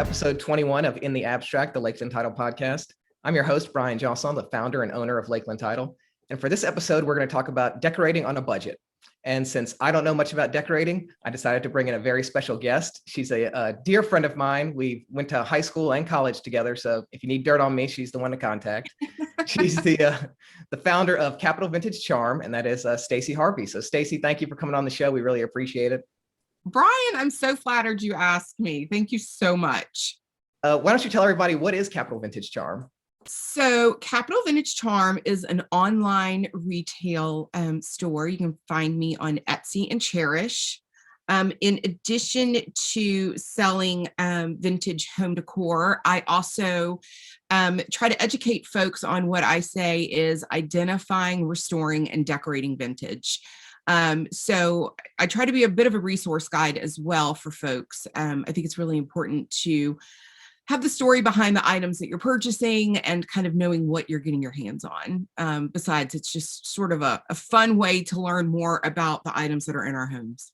episode 21 of In the Abstract, the Lakeland Title podcast. I'm your host, Bryan Jeansonne, the founder and owner of Lakeland Title. And for this episode, we're going to talk about decorating on a budget. And since I don't know much about decorating, I decided to bring in a very special guest. She's a dear friend of mine. We went to high school and college together. So if you need dirt on me, she's the one to contact. She's the founder of Capital Vintage Charm, and that is Stacy Harvie. So Stacy, thank you for coming on the show. We really appreciate it. Bryan, I'm so flattered you asked me. Thank you so much. Why don't you tell everybody what is Capital Vintage Charm? So Capital Vintage Charm is an online retail store. You can find me on Etsy and Cherish. In addition to selling vintage home decor, I also try to educate folks on what I say is identifying, restoring, and decorating vintage. So I try to be a bit of a resource guide as well for folks. I think it's really important to have the story behind the items that you're purchasing and kind of knowing what you're getting your hands on. Besides, it's just sort of a fun way to learn more about the items that are in our homes.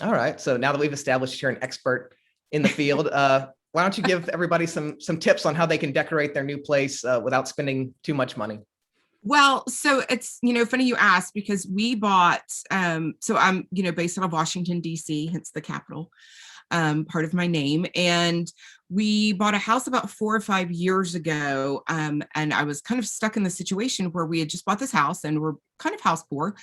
All right. So now that we've established you're an expert in the field, why don't you give everybody some tips on how they can decorate their new place without spending too much money? Well, so it's, funny you asked because we bought, so I'm, based out of Washington, D.C., hence the capital, part of my name. And we bought a house about 4 or 5 years ago. And I was kind of stuck in the situation where we had just bought this house and we're kind of house poor.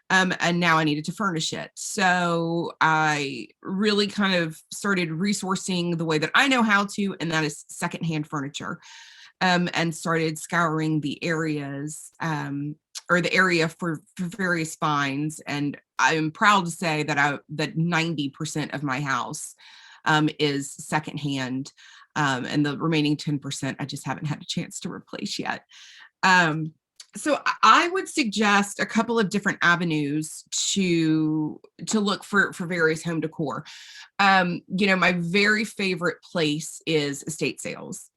And now I needed to furnish it. So I really kind of started resourcing the way that I know how to, and that is secondhand furniture. And started scouring the areas or the area for various finds. And I'm proud to say that 90% of my house is secondhand. And the remaining 10%, I just haven't had a chance to replace yet. So I would suggest a couple of different avenues to look for various home decor. My very favorite place is estate sales.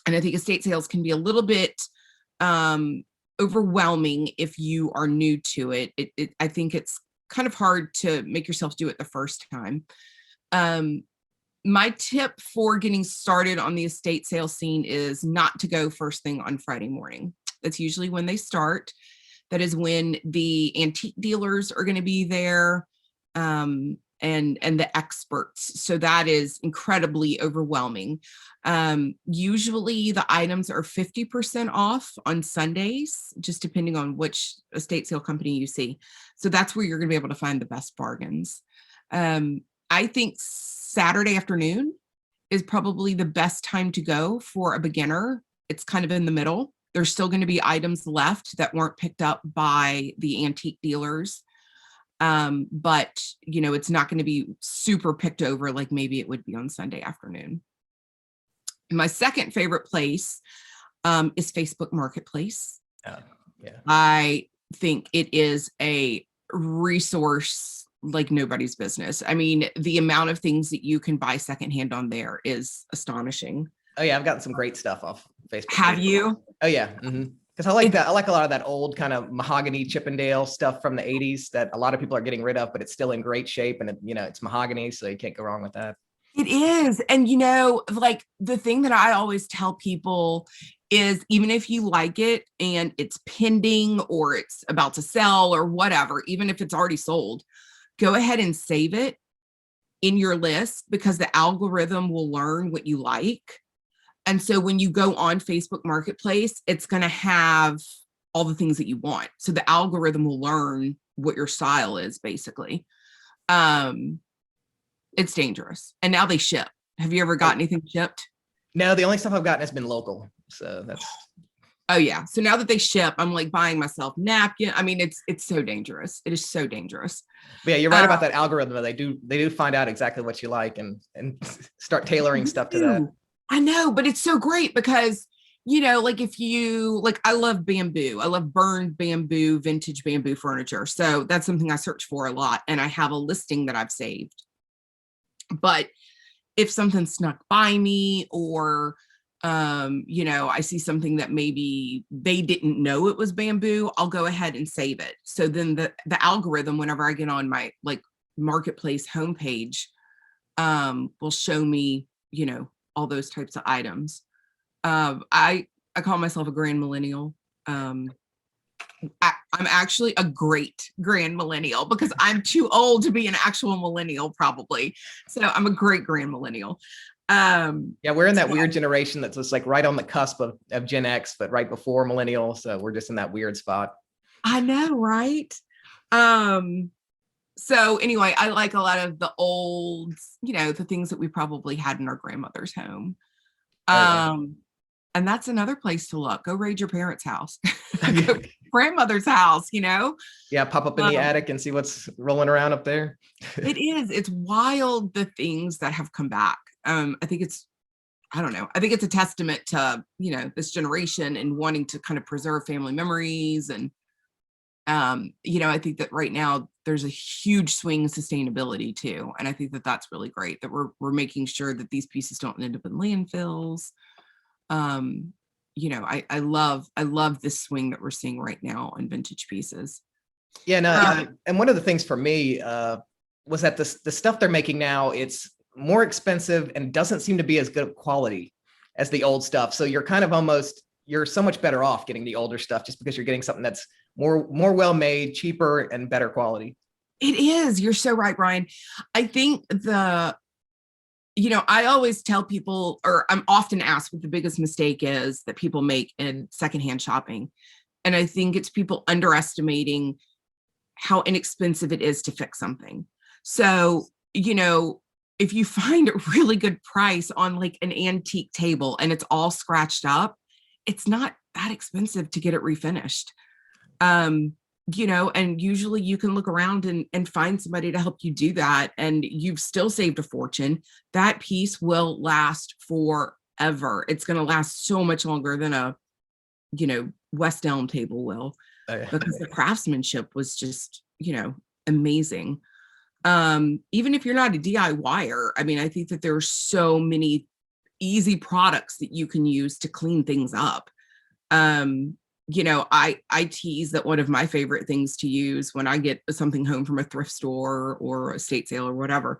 And I think estate sales can be a little bit overwhelming if you are new to it. I think it's kind of hard to make yourself do it the first time. My tip for getting started on the estate sale scene is not to go first thing on Friday morning. That's usually when they start. That is when the antique dealers are going to be there. And the experts. So that is incredibly overwhelming. Usually the items are 50% off on Sundays, just depending on which estate sale company you see. So that's where you're gonna be able to find the best bargains. I think Saturday afternoon is probably the best time to go for a beginner. It's kind of in the middle. There's still gonna be items left that weren't picked up by the antique dealers. But it's not going to be super picked over like maybe it would be on Sunday afternoon. My second favorite place is Facebook Marketplace. Yeah. I think it is a resource like nobody's business. I mean, the amount of things that you can buy secondhand on there is astonishing. Oh yeah, I've gotten some great stuff off Facebook. Have you? Oh yeah. Mm-hmm. Because I like that. I like a lot of that old kind of mahogany Chippendale stuff from the 80s that a lot of people are getting rid of, but it's still in great shape. And it's mahogany, so you can't go wrong with that. It is. And like the thing that I always tell people is even if you like it and it's pending or it's about to sell or whatever, even if it's already sold, go ahead and save it in your list because the algorithm will learn what you like. And so when you go on Facebook Marketplace, it's going to have all the things that you want. So the algorithm will learn what your style is, basically. It's dangerous. And now they ship. Have you ever got anything shipped? No, the only stuff I've gotten has been local. So that's... Oh, yeah. So now that they ship, I'm like buying myself napkin. I mean, it's so dangerous. It is so dangerous. But yeah, you're right about that algorithm. They do find out exactly what you like and start tailoring stuff to that. I know, but it's so great because, like if you I love bamboo. I love burned bamboo, vintage bamboo furniture. So that's something I search for a lot. And I have a listing that I've saved. But if something snuck by me or, I see something that maybe they didn't know it was bamboo, I'll go ahead and save it. So then the algorithm, whenever I get on my marketplace homepage, will show me all those types of items. I call myself a grand millennial. I'm actually a great grand millennial because I'm too old to be an actual millennial probably. So I'm a great grand millennial. Yeah, we're in that weird generation that's just like right on the cusp of Gen X, but right before millennial. So we're just in that weird spot. I know, right? So anyway, I like a lot of the old, the things that we probably had in our grandmother's home. And that's another place to look. Go raid your parents' house. Go grandmother's house, Yeah, pop up in the attic and see what's rolling around up there. It is. It's wild, the things that have come back. I think it's a testament to, this generation and wanting to kind of preserve family memories. And, I think that right now there's a huge swing in sustainability too. And I think that that's really great that we're making sure that these pieces don't end up in landfills. I love this swing that we're seeing right now on vintage pieces. Yeah, no, and one of the things for me was that the stuff they're making now, it's more expensive and doesn't seem to be as good of quality as the old stuff. So you're kind of you're so much better off getting the older stuff just because you're getting something that's more well made, cheaper, and better quality. It is. You're so right, Brian. I think I always tell people, or I'm often asked what the biggest mistake is that people make in secondhand shopping. And I think it's people underestimating how inexpensive it is to fix something. So, if you find a really good price on like an antique table and it's all scratched up, it's not that expensive to get it refinished. And usually you can look around and find somebody to help you do that. And you've still saved a fortune. That piece will last forever. It's going to last so much longer than a, West Elm table will, because the craftsmanship was just, amazing. Even if you're not a DIYer, I mean, I think that there are so many easy products that you can use to clean things up. I tease that one of my favorite things to use when I get something home from a thrift store or a estate sale or whatever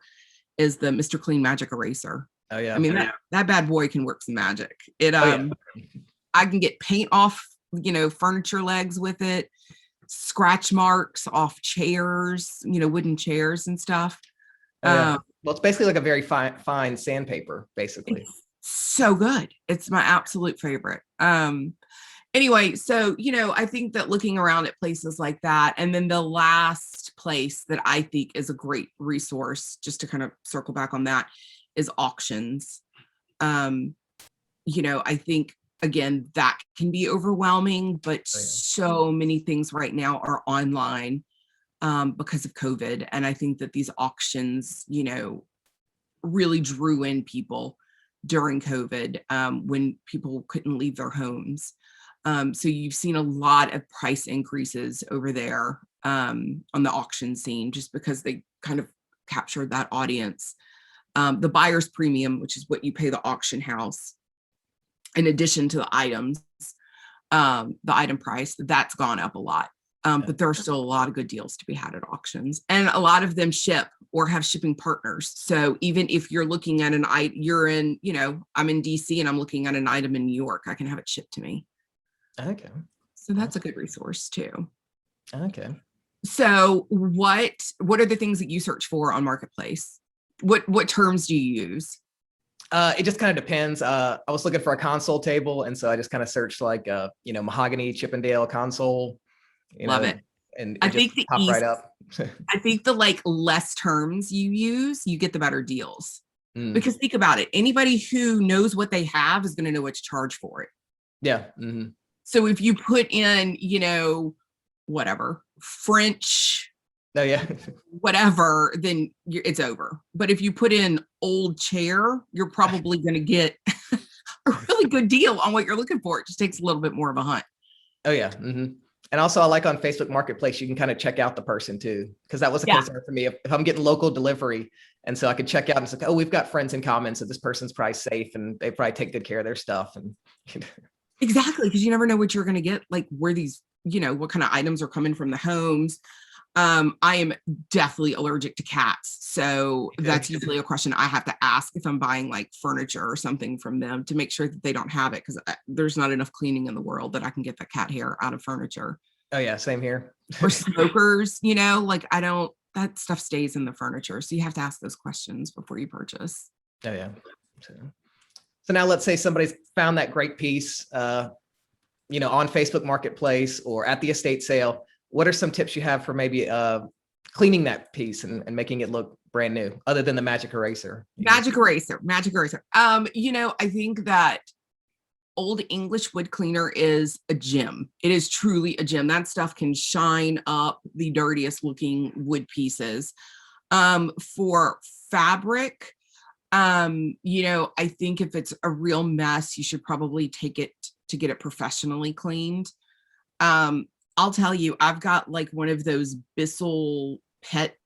is the Mr. Clean Magic Eraser. Oh yeah. I mean, that bad boy can work some magic. I can get paint off, furniture legs with it, scratch marks off chairs, wooden chairs and stuff. Well, it's basically like a very fine sandpaper, basically. So good. It's my absolute favorite. Anyway, so, I think that looking around at places like that, and then the last place that I think is a great resource, just to kind of circle back on that, is auctions. I think, again, that can be overwhelming, but so many things right now are online because of COVID. And I think that these auctions, really drew in people during COVID when people couldn't leave their homes. So you've seen a lot of price increases over there on the auction scene, just because they kind of captured that audience. The buyer's premium, which is what you pay the auction house, in addition to the items, the item price, that's gone up a lot. But there are still a lot of good deals to be had at auctions, and a lot of them ship or have shipping partners. So even if you're looking at I'm in DC and I'm looking at an item in New York, I can have it shipped to me. Okay. So that's a good resource too. Okay. So what are the things that you search for on Marketplace? What terms do you use? It just kind of depends. I was looking for a console table, and so I just kind of searched like mahogany Chippendale console. Love it. And I think the pop right up. I think the less terms you use, you get the better deals. Because think about it. Anybody who knows what they have is going to know what to charge for it. Yeah. Mm-hmm. So if you put in, whatever, French, whatever, then it's over. But if you put in old chair, you're probably going to get a really good deal on what you're looking for. It just takes a little bit more of a hunt. Oh yeah. Mm-hmm. And also I like on Facebook Marketplace, you can kind of check out the person too, because that was a concern for me. If I'm getting local delivery, and so I could check out and say, oh, we've got friends in common, so this person's probably safe and they probably take good care of their stuff. And exactly, because you never know what you're going to get, like where these, what kind of items are coming from the homes. I am definitely allergic to cats. So that's usually a question I have to ask if I'm buying like furniture or something from them to make sure that they don't have it, because there's not enough cleaning in the world that I can get the cat hair out of furniture. Oh yeah, same here. Or smokers, like that stuff stays in the furniture. So you have to ask those questions before you purchase. Oh yeah. So now let's say somebody's found that great piece, on Facebook Marketplace or at the estate sale. What are some tips you have for maybe cleaning that piece and making it look brand new, other than the magic eraser? Magic eraser. I think that Old English wood cleaner is a gem. It is truly a gem. That stuff can shine up the dirtiest looking wood pieces. For fabric, I think if it's a real mess, you should probably take it to get it professionally cleaned. I'll tell you, I've got like one of those Bissell pet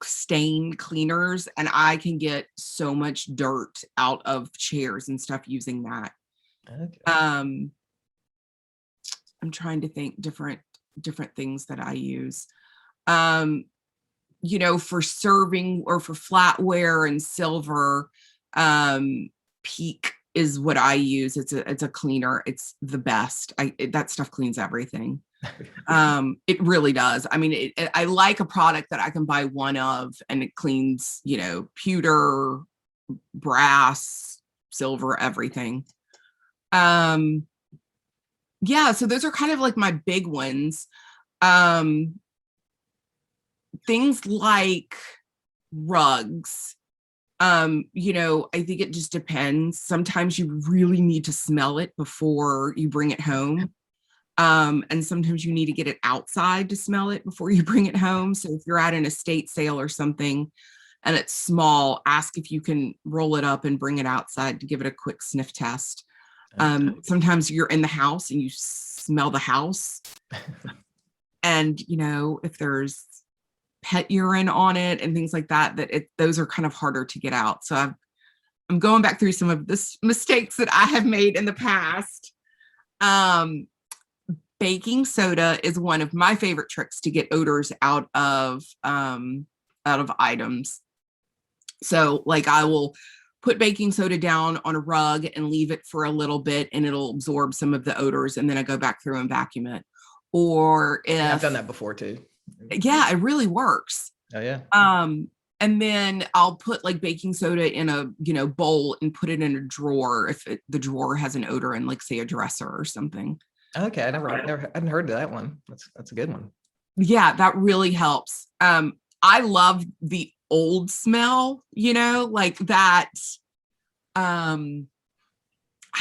stain cleaners, and I can get so much dirt out of chairs and stuff using that. Okay. I'm trying to think different things that I use. For serving or for flatware and silver, Peak is what I use. It's a cleaner. It's the best. That stuff cleans everything. It really does. I mean, I like a product that I can buy one of and it cleans, pewter, brass, silver, everything. So those are kind of like my big ones. Things like rugs. I think it just depends. Sometimes you really need to smell it before you bring it home. And sometimes you need to get it outside to smell it before you bring it home. So if you're at an estate sale or something and it's small, ask if you can roll it up and bring it outside to give it a quick sniff test. Sometimes you're in the house and you smell the house. And, if there's pet urine on it and things like that, those are kind of harder to get out. So I'm going back through some of the mistakes that I have made in the past. Baking soda is one of my favorite tricks to get odors out of items. So like I will put baking soda down on a rug and leave it for a little bit and it'll absorb some of the odors, and then I go back through and vacuum it. Or if I've done that before too. Yeah, it really works. Oh yeah. And then I'll put like baking soda in a bowl and put it in a drawer if the drawer has an odor in, like, say, a dresser or something. Okay, I hadn't heard of that one. That's a good one. Yeah, that really helps. I love the old smell, like that. I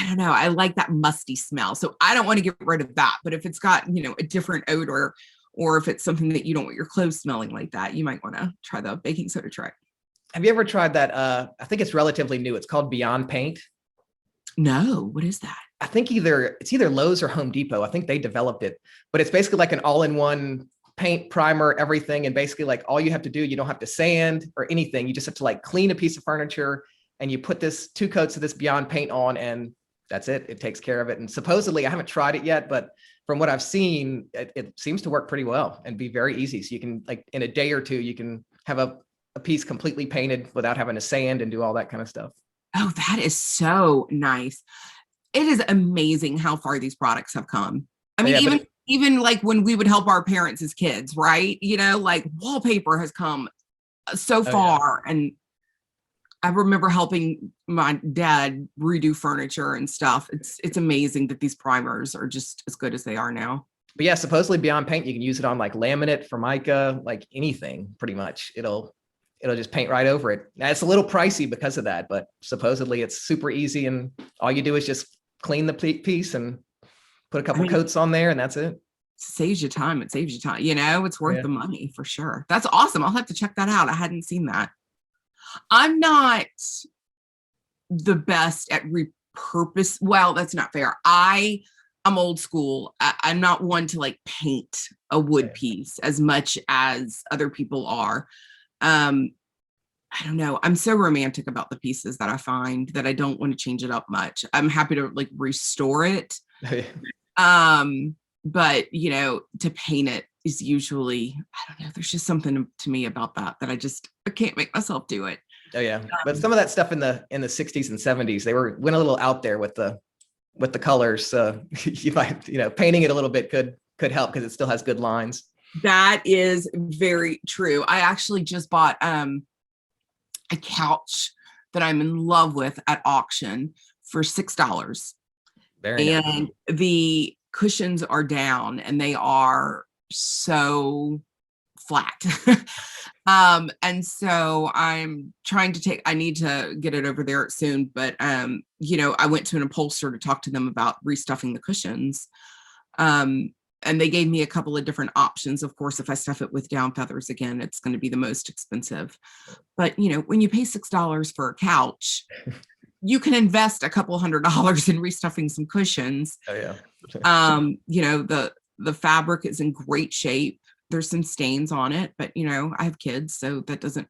don't know. I like that musty smell. So I don't want to get rid of that. But if it's got, a different odor, or if it's something that you don't want your clothes smelling like that, you might want to try the baking soda trick. Have you ever tried that? I think it's relatively new. It's called Beyond Paint. No, what is that? I think it's either Lowe's or Home Depot. I think they developed it, but it's basically like an all-in-one paint, primer, everything. And basically like all you have to do, you don't have to sand or anything. You just have to like clean a piece of furniture and you put 2 coats of this Beyond Paint on and that's it. It takes care of it. And supposedly I haven't tried it yet, but from what I've seen, it seems to work pretty well and be very easy. So you can, like, in a day or two, you can have a piece completely painted without having to sand and do all that kind of stuff. Oh, that is so nice. It is amazing how far these products have come. I mean, even like when we would help our parents as kids, right? Like wallpaper has come so far. Yeah. And I remember helping my dad redo furniture and stuff. It's amazing that these primers are just as good as they are now. But yeah, supposedly Beyond Paint, you can use it on like laminate, Formica, like anything pretty much. It'll just paint right over it. Now it's a little pricey because of that, but supposedly it's super easy and all you do is just clean the piece and put a couple coats on there and that's it. Saves you time. It saves you time. It's worth the money for sure. That's awesome. I'll have to check that out. I hadn't seen that. I'm not the best at repurpose. Well, that's not fair. I'm old school. I'm not one to like paint a wood piece as much as other people are. I don't know. I'm so romantic about the pieces that I find that I don't want to change it up much. I'm happy to like restore it. But to paint it, is usually, I don't know, there's just something to me about that I can't make myself do it. Oh yeah, but some of that stuff in the 60s and 70s, they went a little out there with the colors. You might, painting it a little bit could help because it still has good lines. That is very true. I actually just bought a couch that I'm in love with at auction for $6. Very nice. And the cushions are down and they are so flat. And so I'm trying to I need to get it over there soon, but I went to an upholsterer to talk to them about restuffing the cushions. And they gave me a couple of different options. Of course, if I stuff it with down feathers again, it's going to be the most expensive. But when you pay $6 for a couch, you can invest a couple $100 in restuffing some cushions. Oh yeah. The fabric is in great shape. There's some stains on it, but I have kids, so that doesn't,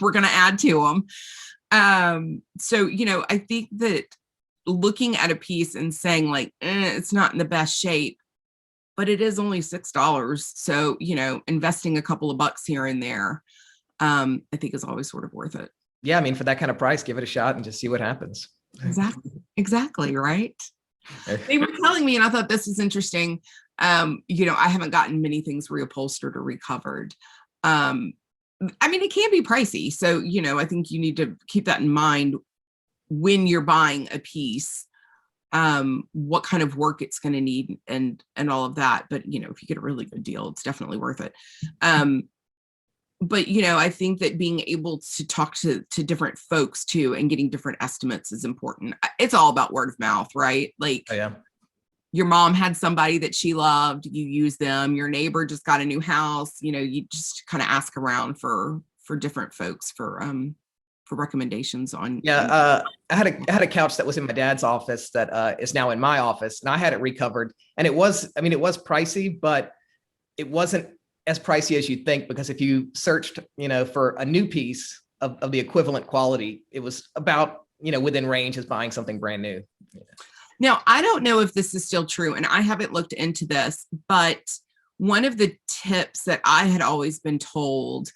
we're going to add to them. So, I think that looking at a piece and saying like, it's not in the best shape, but it is only $6. So, investing a couple of bucks here and there, I think is always sort of worth it. Yeah. I mean, for that kind of price, give it a shot and just see what happens. Exactly. Right. They were telling me, and I thought this was interesting. I haven't gotten many things reupholstered or recovered. I mean, it can be pricey. So, I think you need to keep that in mind when you're buying a piece, what kind of work it's going to need and all of that. But, if you get a really good deal, it's definitely worth it. But, I think that being able to talk to different folks too, and getting different estimates is important. It's all about word of mouth, right? Like, oh, yeah. Your mom had somebody that she loved, you use them. Your neighbor just got a new house, you just kind of ask around for different folks for recommendations on. Yeah. I had a couch that was in my dad's office that is now in my office, and I had it recovered, and it was pricey, but it wasn't as pricey as you'd think, because if you searched, for a new piece of the equivalent quality, it was about, within range as buying something brand new. Yeah. Now, I don't know if this is still true, and I haven't looked into this, but one of the tips that I had always been told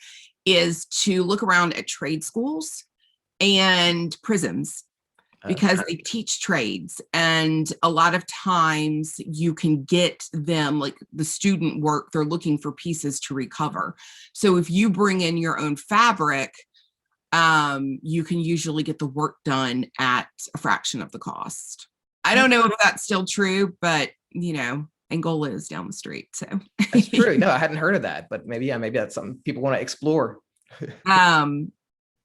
is to look around at trade schools and prisons, because they teach trades. And a lot of times you can get them, like the student work, they're looking for pieces to recover. So if you bring in your own fabric, you can usually get the work done at a fraction of the cost. I don't know if that's still true, but Angola is down the street. So that's true. No, I hadn't heard of that, but maybe that's something people want to explore.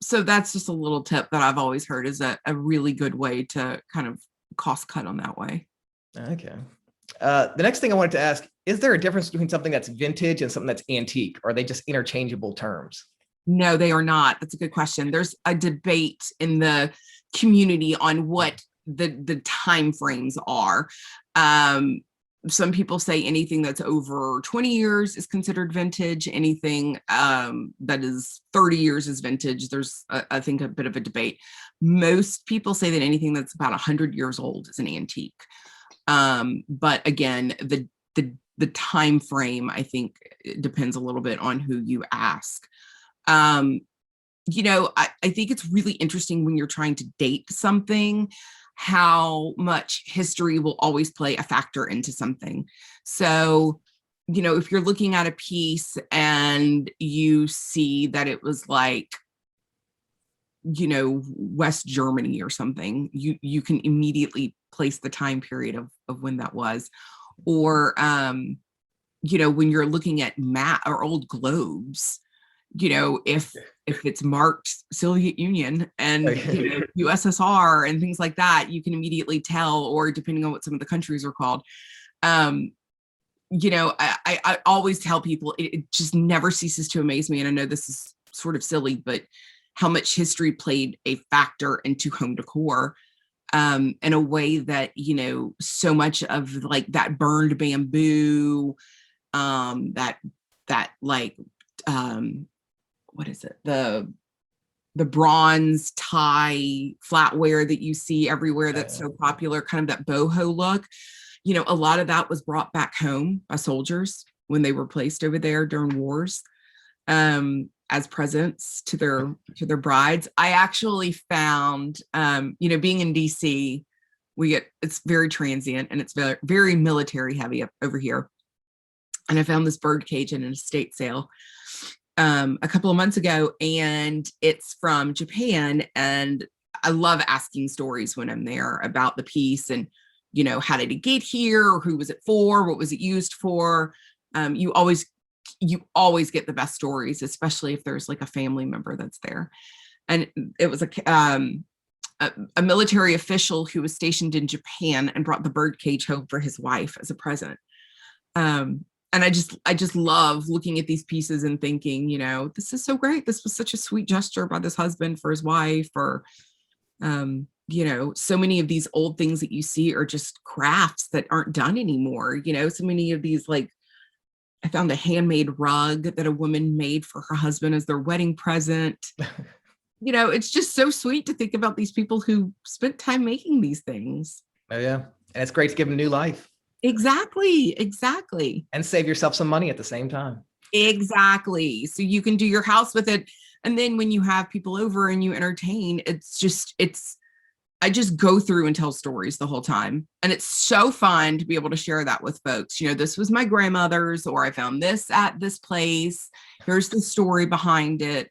So that's just a little tip that I've always heard is a really good way to kind of cost cut on that way. Okay. The next thing I wanted to ask, is there a difference between something that's vintage and something that's antique? Or are they just interchangeable terms? No, they are not. That's a good question. There's a debate in the community on what the time frames are. Some people say anything that's over 20 years is considered vintage. Anything that is 30 years is vintage. There's, I think, a bit of a debate. Most people say that anything that's about 100 years old is an antique. But again, the time frame, I think, depends a little bit on who you ask. I think it's really interesting when you're trying to date something, how much history will always play a factor into something. So, if you're looking at a piece and you see that it was like, West Germany or something, you can immediately place the time period of when that was. Or, when you're looking at or old globes, if it's marked Soviet Union and USSR and things like that, you can immediately tell, or depending on what some of the countries are called. I always tell people it just never ceases to amaze me. And I know this is sort of silly, but how much history played a factor into home decor in a way that, so much of like that burned bamboo, what is it? The bronze tie flatware that you see everywhere that's so popular, kind of that boho look. A lot of that was brought back home by soldiers when they were placed over there during wars, as presents to their brides. I actually found, being in DC, it's very transient and it's very, very military heavy up over here. And I found this bird cage in an estate sale a couple of months ago, and it's from Japan. And I love asking stories when I'm there about the piece and, how did it get here? Or who was it for? What was it used for? You always get the best stories, especially if there's like a family member that's there. And it was a military official who was stationed in Japan and brought the bird cage home for his wife as a present. And I just love looking at these pieces and thinking, this is so great. This was such a sweet gesture by this husband for his wife, or, so many of these old things that you see are just crafts that aren't done anymore. So many of these, like, I found a handmade rug that a woman made for her husband as their wedding present. It's just so sweet to think about these people who spent time making these things. Oh yeah. And it's great to give them new life. Exactly. And save yourself some money at the same time. Exactly. So you can do your house with it. And then when you have people over and you entertain, I just go through and tell stories the whole time. And it's so fun to be able to share that with folks. This was my grandmother's, or I found this at this place. Here's the story behind it.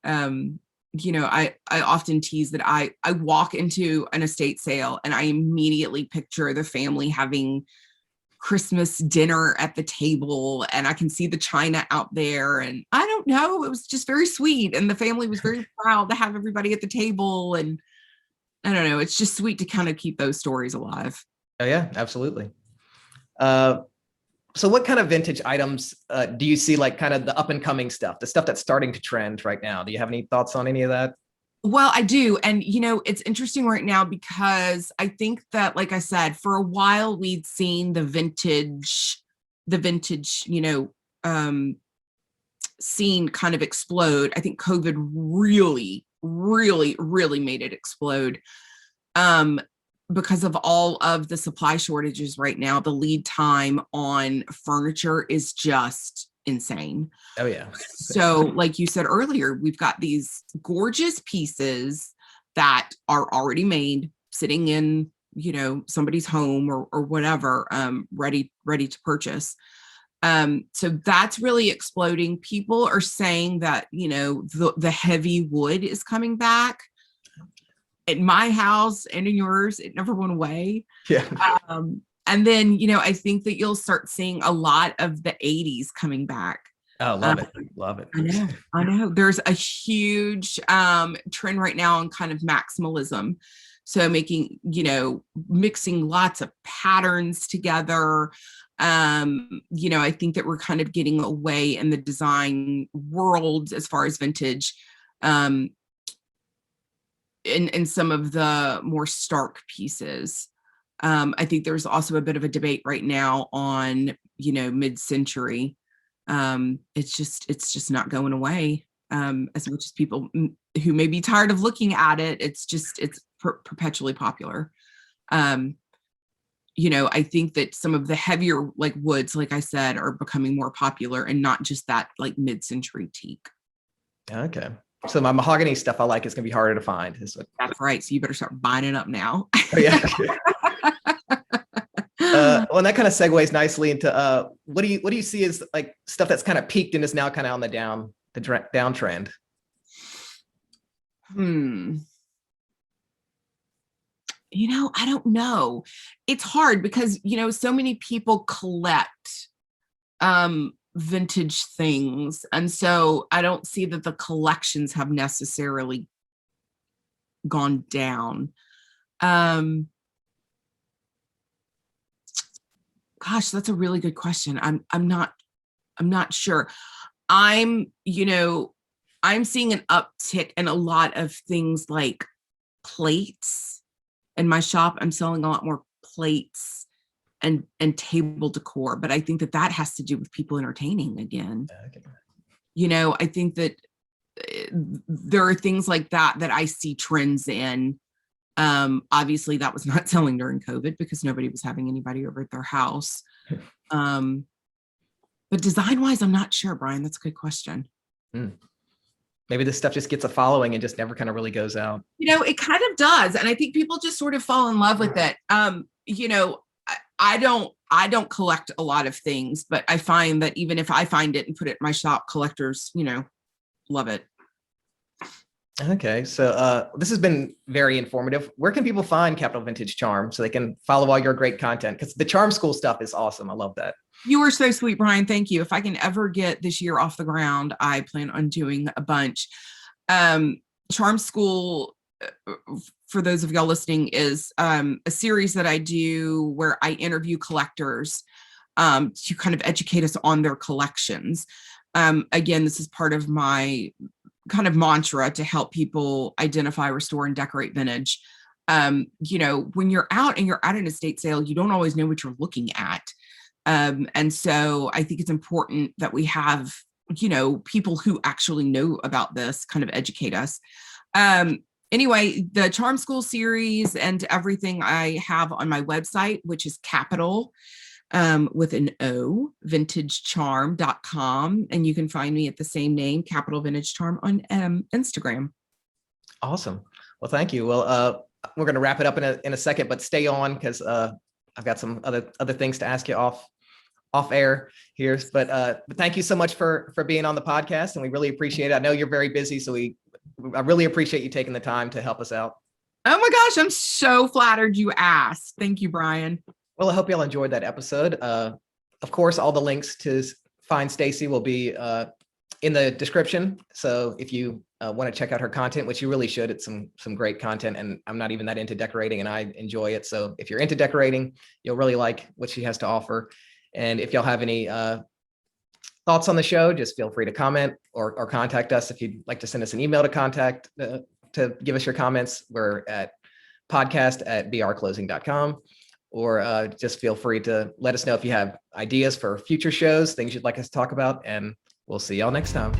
I often tease that I walk into an estate sale and I immediately picture the family having Christmas dinner at the table, and I can see the china out there, and I don't know, it was just very sweet. And the family was very proud to have everybody at the table. And I don't know, it's just sweet to kind of keep those stories alive. Oh yeah, absolutely. So what kind of vintage items do you see, like kind of the up and coming stuff, the stuff that's starting to trend right now? Do you have any thoughts on any of that? Well, I do. And, it's interesting right now because I think that, like I said, for a while we'd seen the vintage, scene kind of explode. I think COVID really, really, really made it explode. Because of all of the supply shortages right now, the lead time on furniture is just insane. Oh yeah. So like you said earlier, we've got these gorgeous pieces that are already made, sitting in, somebody's home or whatever, ready to purchase. So that's really exploding. People are saying that, the heavy wood is coming back. At my house and in yours, it never went away. Yeah. And then, I think that you'll start seeing a lot of the 80s coming back. Oh, love it. Love it. I know. There's a huge trend right now on kind of maximalism. So making, mixing lots of patterns together. I think that we're kind of getting away in the design world as far as vintage. In some of the more stark pieces. I think there's also a bit of a debate right now on, mid-century. It's just not going away. As much as people who may be tired of looking at it, it's perpetually popular. I think that some of the heavier like woods, like I said, are becoming more popular, and not just that like mid-century teak. Okay. So my mahogany stuff I like is going to be harder to find. That's right. So you better start buying it up now. Oh, yeah. Well, and that kind of segues nicely into what do you see as like stuff that's kind of peaked and is now kind of on the downtrend? I don't know. It's hard because, so many people collect vintage things. And so I don't see that the collections have necessarily gone down. Gosh, that's a really good question. I'm not sure. I'm seeing an uptick in a lot of things like plates. In my shop, I'm selling a lot more plates and table decor, but I think that has to do with people entertaining again. Okay. I think that there are things like that I see trends in. Obviously that was not selling during COVID because nobody was having anybody over at their house. But design wise, I'm not sure, Brian. That's a good question. Maybe this stuff just gets a following and just never kind of really goes out. It kind of does. And I think people just sort of fall in love with it. I don't collect a lot of things, but I find that even if I find it and put it in my shop, collectors, love it. Okay, so this has been very informative. Where can people find Capital Vintage Charm so they can follow all your great content? Because the Charm School stuff is awesome. I love that. You were so sweet, Brian. Thank you. If I can ever get this year off the ground, I plan on doing a bunch. Charm School, for those of y'all listening, is a series that I do where I interview collectors to kind of educate us on their collections. Again, this is part of my kind of mantra to help people identify, restore, and decorate vintage. When you're out and you're at an estate sale, you don't always know what you're looking at. And so I think it's important that we have, people who actually know about this kind of educate us. Anyway, the Charm School series and everything I have on my website, which is Capital with an O, vintagecharm.com. And you can find me at the same name, Capital Vintage Charm, on Instagram. Awesome. Well, thank you. Well, we're going to wrap it up in a second, but stay on because I've got some other things to ask you off air here. But thank you so much for being on the podcast, and we really appreciate it. I know you're very busy, so I really appreciate you taking the time to help us out. Oh my gosh, I'm so flattered you asked. Thank you, Brian. Well, I hope y'all enjoyed that episode. Of course, all the links to find Stacy will be in the description. So if you want to check out her content, which you really should, it's some great content, and I'm not even that into decorating and I enjoy it. So if you're into decorating, you'll really like what she has to offer. And if y'all have any thoughts on the show, just feel free to comment or contact us. If you'd like to send us an email to give us your comments, we're at podcast@brclosing.com, or just feel free to let us know if you have ideas for future shows, things you'd like us to talk about, and we'll see y'all next time.